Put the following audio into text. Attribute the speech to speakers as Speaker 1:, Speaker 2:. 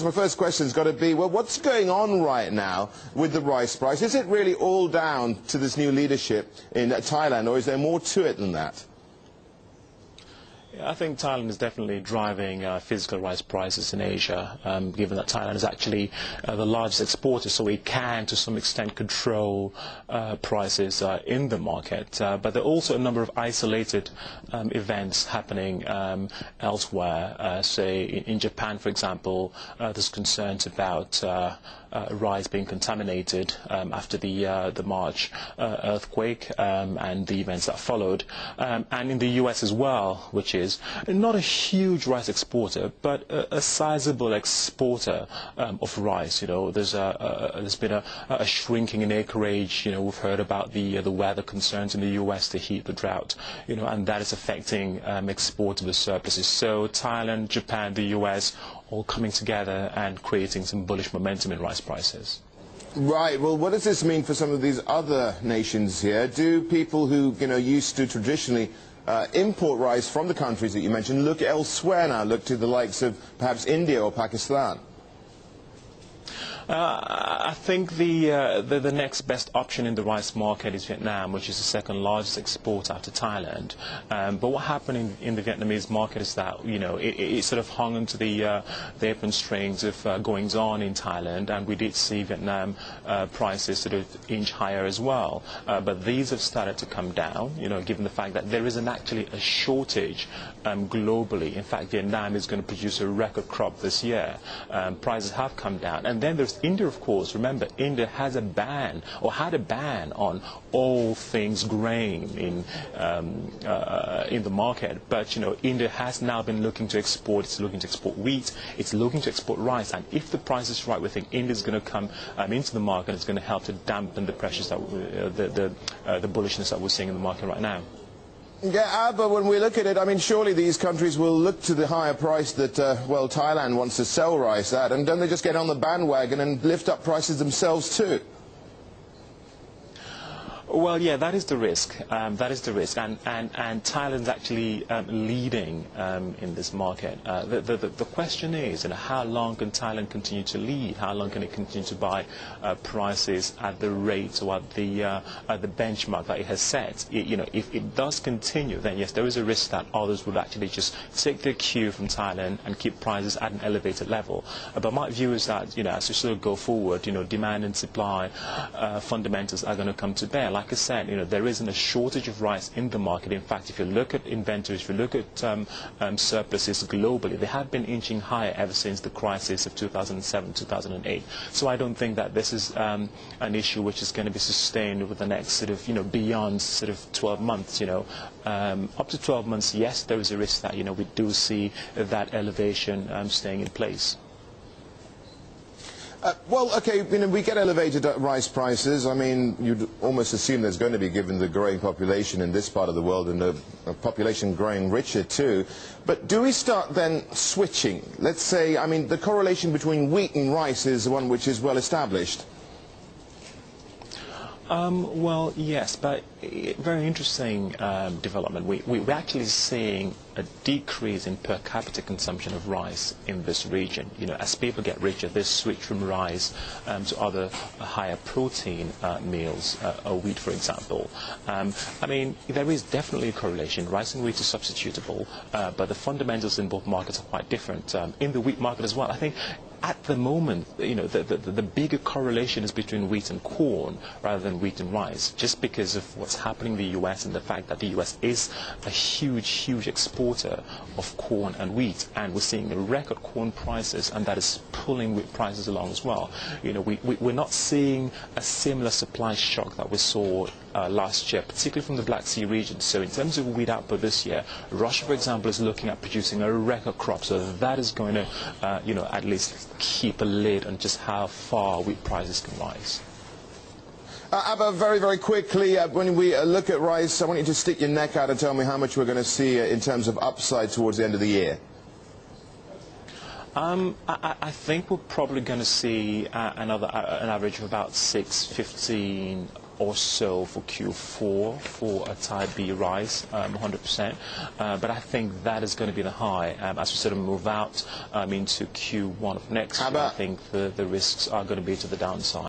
Speaker 1: My first question's got to be, well, what's going on right now with the rice price? Is it really all down to this new leadership in Thailand, or is there more to it than that?
Speaker 2: I think Thailand is definitely driving physical rice prices in Asia, given that Thailand is actually the largest exporter, so it can, to some extent, control prices in the market. But there are also a number of isolated events happening elsewhere. Say, in Japan, for example, there's concerns about rice being contaminated after the March earthquake and the events that followed. And in the US as well, which is not a huge rice exporter, but a sizable exporter of rice. You know, there's been a shrinking in acreage. You know, we've heard about the weather concerns in the US, the heat, the drought. You know, and that is affecting exportable surpluses. So Thailand, Japan, the US, all coming together and creating some bullish momentum in rice prices.
Speaker 1: Right. Well, what does this mean for some of these other nations here? Do people who, you know, used to traditionally import rice from the countries that you mentioned look elsewhere now, look to the likes of perhaps India or Pakistan?
Speaker 2: I think the next best option in the rice market is Vietnam, which is the second largest exporter after Thailand. But what happened in the Vietnamese market is that, you know, it sort of hung onto the apron strings of goings on in Thailand, and we did see Vietnam prices sort of inch higher as well. But these have started to come down, you know, given the fact that there isn't actually a shortage globally. In fact, Vietnam is going to produce a record crop this year. Prices have come down. And then there's India, of course. Remember, India has a ban, or had a ban, on all things grain in the market. But, you know, India has now been looking to export. It's looking to export wheat. It's looking to export rice. And if the price is right, we think India is going to come into the market. It's going to help to dampen the pressures that the bullishness that we're seeing in the market right now.
Speaker 1: Yeah, but when we look at it, I mean, surely these countries will look to the higher price that, well, Thailand wants to sell rice at, and don't they just get on the bandwagon and lift up prices themselves too?
Speaker 2: Well, yeah, that is the risk. That is the risk, and Thailand's actually leading in this market. The question is, you know, how long can Thailand continue to lead? How long can it continue to buy prices at the rate or at the benchmark that it has set? You know, if it does continue, then yes, there is a risk that others would actually just take their cue from Thailand and keep prices at an elevated level. But my view is that, you know, as we sort of go forward, you know, demand and supply fundamentals are going to come to bear. Like I said, you know, there isn't a shortage of rice in the market. In fact, if you look at inventories, if you look at surpluses globally, they have been inching higher ever since the crisis of 2007, 2008. So I don't think that this is an issue which is going to be sustained over the next sort of, you know, beyond sort of 12 months, you know. Up to 12 months, yes, there is a risk that, you know, we do see that elevation staying in place.
Speaker 1: Well, okay, you know, we get elevated rice prices. I mean, you'd almost assume there's going to be, given the growing population in this part of the world and the population growing richer too. But do we start then switching? Let's say, I mean, the correlation between wheat and rice is one which is well established.
Speaker 2: Well, yes, but very interesting development. We're actually seeing a decrease in per capita consumption of rice in this region. You know, as people get richer, they switch from rice to other higher protein meals, wheat, for example. I mean, there is definitely a correlation. Rice and wheat is substitutable, but the fundamentals in both markets are quite different. In the wheat market as well, I think at the moment, you know, the bigger correlation is between wheat and corn rather than wheat and rice, just because of what's happening in the US and the fact that the US is a huge exporter of corn and wheat, and we're seeing record corn prices, and that is pulling wheat prices along as well. You know, we're not seeing a similar supply shock that we saw last year, particularly from the Black Sea region. So in terms of wheat output this year, Russia, for example, is looking at producing a record crop, so that is going to, you know, at least keep a lid on just how far wheat prices can rise.
Speaker 1: Abah, very quickly, when we look at rice, I want you to stick your neck out and tell me how much we're going to see in terms of upside towards the end of the year.
Speaker 2: I think we're probably going to see an average of about 6.15 or so for Q4 for a Type B rise, 100%. But I think that is going to be the high as we sort of move out into Q1 of next year. I think the risks are going to be to the downside.